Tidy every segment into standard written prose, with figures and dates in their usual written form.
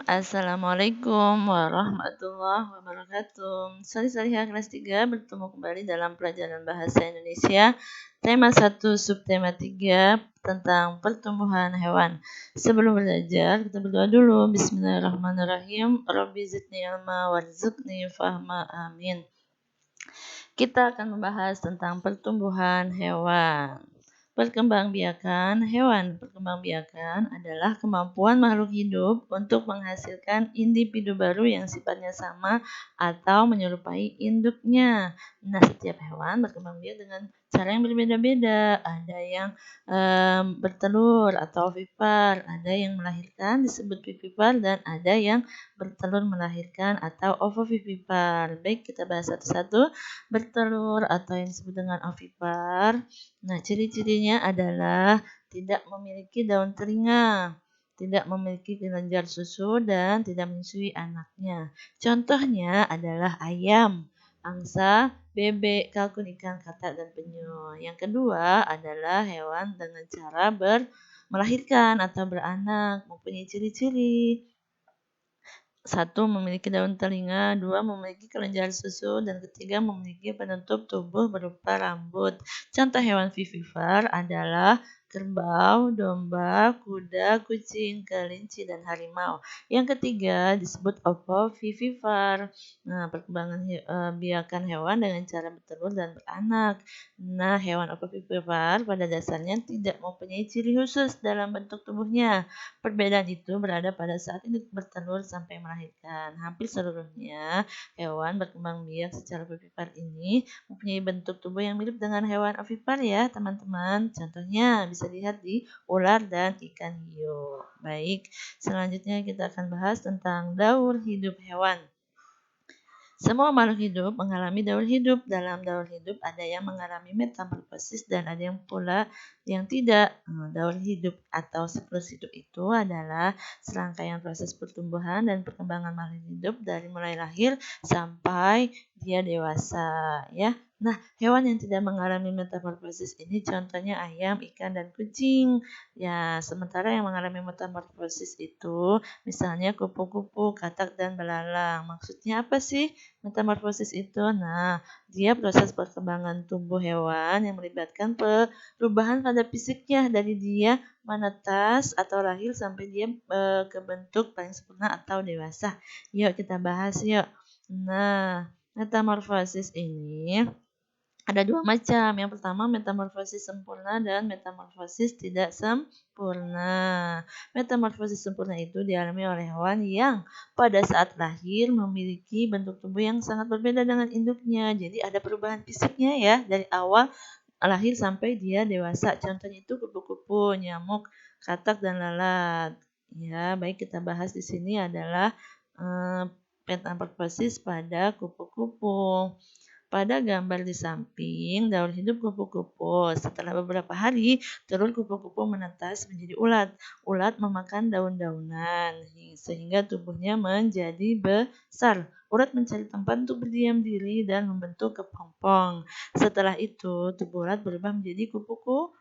Assalamualaikum warahmatullahi wabarakatuh. Salih-salihah kelas 3 bertemu kembali dalam pelajaran bahasa Indonesia. Tema 1, subtema 3 tentang pertumbuhan hewan. Sebelum belajar, kita berdoa dulu. Bismillahirrahmanirrahim. Rabbi zidni ilma warzuqni fahma. Amin. Kita akan membahas tentang pertumbuhan hewan. Perkembangbiakan hewan. Perkembangbiakan adalah kemampuan makhluk hidup untuk menghasilkan individu baru yang sifatnya sama atau menyerupai induknya. Nah, setiap hewan berkembang biak dengan cara yang berbeda-beda. Ada yang bertelur atau ovipar, ada yang melahirkan disebut vivipar, dan ada yang bertelur melahirkan atau ovovivipar. Baik, kita bahas satu-satu. Bertelur atau yang disebut dengan ovipar. Nah, ciri-cirinya adalah tidak memiliki daun telinga, tidak memiliki kelenjar susu, dan tidak menyusui anaknya. Contohnya adalah ayam, angsa, bebek, kalkun, ikan, katak, dan penyu. Yang kedua adalah hewan dengan cara melahirkan atau beranak, mempunyai ciri-ciri. 1. Memiliki daun telinga, 2. Memiliki kelenjar susu, dan ketiga memiliki penutup tubuh berupa rambut. Contoh hewan vivipar adalah kerbau, domba, kuda, kucing, kelinci, dan harimau. Yang ketiga disebut ovovivipar. Nah, perkembangan biakan hewan dengan cara bertelur dan beranak. Nah, hewan ovovivipar pada dasarnya tidak mempunyai ciri khusus dalam bentuk tubuhnya. Perbedaan itu berada pada saat induk bertelur sampai melahirkan. Hampir seluruhnya hewan berkembang biak secara vivipar ini mempunyai bentuk tubuh yang mirip dengan hewan ovipar ya, teman-teman. Contohnya bisa dilihat di ular dan ikan hiu. Baik, selanjutnya kita akan bahas tentang daur hidup hewan. Semua makhluk hidup mengalami daur hidup. Dalam daur hidup ada yang mengalami metamorfosis dan ada yang pula yang tidak. Daur hidup atau siklus hidup itu adalah serangkaian proses pertumbuhan dan perkembangan makhluk hidup dari mulai lahir sampai dia dewasa, ya. Nah, hewan yang tidak mengalami metamorfosis ini contohnya ayam, ikan, dan kucing. Ya, sementara yang mengalami metamorfosis itu misalnya kupu-kupu, katak, dan belalang. Maksudnya apa sih metamorfosis itu? Nah, dia proses perkembangan tubuh hewan yang melibatkan perubahan pada fisiknya dari dia menetas atau lahir sampai dia ke bentuk paling sempurna atau dewasa. Yuk kita bahas yuk. Nah, metamorfosis ini ada dua macam. Yang pertama metamorfosis sempurna dan metamorfosis tidak sempurna. Metamorfosis sempurna itu dialami oleh hewan yang pada saat lahir memiliki bentuk tubuh yang sangat berbeda dengan induknya. Jadi ada perubahan fisiknya ya dari awal lahir sampai dia dewasa. Contohnya itu kupu-kupu, nyamuk, katak, dan lalat. Ya, baik kita bahas di sini adalah metamorfosis pada kupu-kupu. Pada gambar di samping, daur hidup kupu-kupu. Setelah beberapa hari, telur kupu-kupu menetas menjadi ulat. Ulat memakan daun-daunan sehingga tubuhnya menjadi besar. Ulat mencari tempat untuk berdiam diri dan membentuk kepompong. Setelah itu, tubuh ulat berubah menjadi kupu-kupu.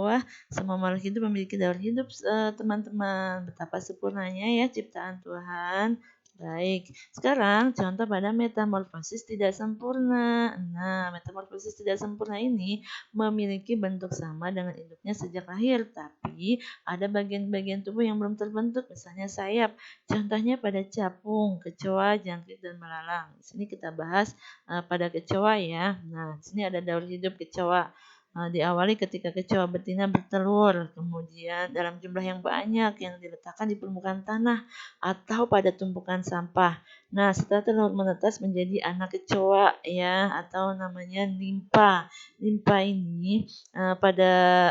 Wah, semua makhluk hidup memiliki daur hidup, teman-teman. Betapa sempurnanya ya ciptaan Tuhan. Baik, sekarang contoh pada metamorfosis tidak sempurna. Nah, metamorfosis tidak sempurna ini memiliki bentuk sama dengan induknya sejak lahir, tapi ada bagian-bagian tubuh yang belum terbentuk, misalnya sayap. Contohnya pada capung, kecoa, jangkrik, dan belalang. Di sini kita bahas pada kecoa ya. Nah, di sini ada daur hidup kecoa. Diawali ketika kecoa betina bertelur, kemudian dalam jumlah yang banyak yang diletakkan di permukaan tanah atau pada tumpukan sampah. Nah, setelah telur menetas menjadi anak kecoa ya, atau namanya nimpa. Nimpa ini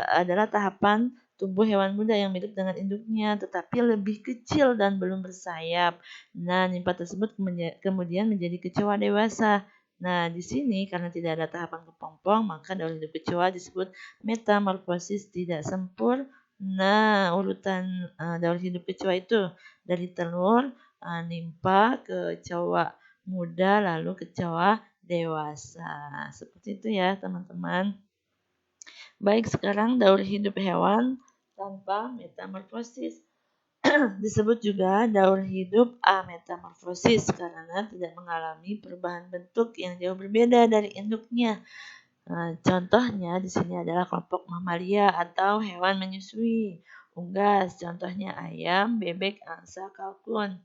adalah tahapan tubuh hewan muda yang mirip dengan induknya, tetapi lebih kecil dan belum bersayap. Nah, nimpa tersebut kemudian menjadi kecoa dewasa. Nah, di sini karena tidak ada tahapan kepompong, maka daur hidup kecoa disebut metamorfosis tidak sempurna. Nah, urutan daur hidup kecoa itu dari telur, nimpa, kecoa muda, lalu kecoa dewasa. Seperti itu ya, teman-teman. Baik, sekarang daur hidup hewan tanpa metamorfosis. Disebut juga daur hidup ametamorfosis karena tidak mengalami perubahan bentuk yang jauh berbeda dari induknya. Nah, contohnya di sini adalah kelompok mamalia atau hewan menyusui. Unggas, contohnya ayam, bebek, angsa, kalkun,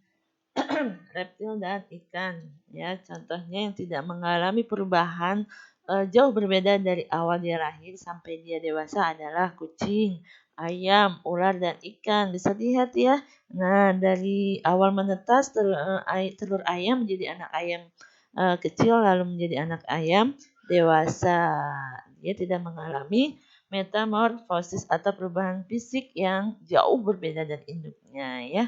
reptil dan ikan. Ya, contohnya yang tidak mengalami perubahan jauh berbeda dari awal dia lahir sampai dia dewasa adalah kucing, ayam, ular dan ikan. Bisa dilihat ya. Nah, dari awal menetas telur ayam menjadi anak ayam kecil lalu menjadi anak ayam dewasa. Dia tidak mengalami metamorfosis atau perubahan fisik yang jauh berbeda dari induknya ya.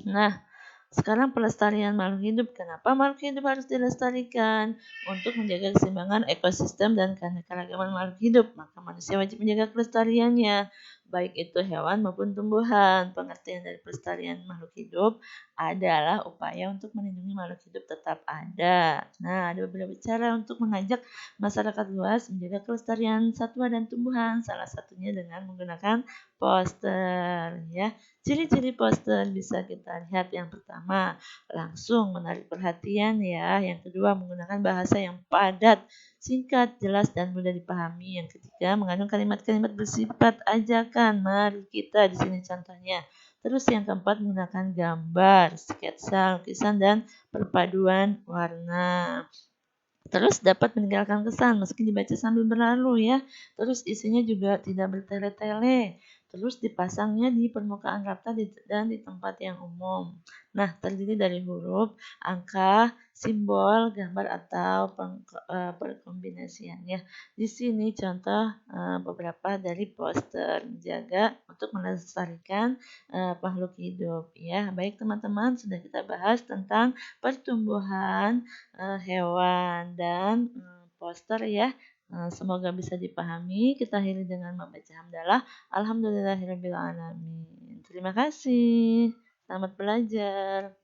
Nah, sekarang pelestarian makhluk hidup. Kenapa makhluk hidup harus dilestarikan? Untuk menjaga keseimbangan ekosistem dan keanekaragaman makhluk hidup. Maka manusia wajib menjaga kelestariannya. Baik itu hewan maupun tumbuhan. Pengertian dari pelestarian makhluk hidup adalah upaya untuk melindungi makhluk hidup tetap ada. Nah, ada beberapa cara untuk mengajak masyarakat luas menjaga kelestarian satwa dan tumbuhan. Salah satunya dengan menggunakan poster ya. Ciri-ciri poster bisa kita lihat yang pertama, langsung menarik perhatian ya. Yang kedua, menggunakan bahasa yang padat, singkat, jelas, dan mudah dipahami. Yang ketiga, mengandung kalimat-kalimat bersifat ajakan. Mari kita di sini contohnya. Terus yang keempat, menggunakan gambar, sketsa, lukisan, dan perpaduan warna. Terus dapat meninggalkan kesan meski dibaca sambil berlalu ya. Terus isinya juga tidak bertele-tele. Terus dipasangnya di permukaan rata dan di tempat yang umum. Nah, terdiri dari huruf, angka, simbol, gambar atau perkombinasiannya. Di sini contoh beberapa dari poster menjaga untuk melestarikan makhluk hidup ya. Baik teman-teman, sudah kita bahas tentang pertumbuhan hewan dan poster ya. Semoga bisa dipahami. Kita akhiri dengan membaca hamdalah. Alhamdulillahirabbil alamin. Terima kasih. Selamat belajar.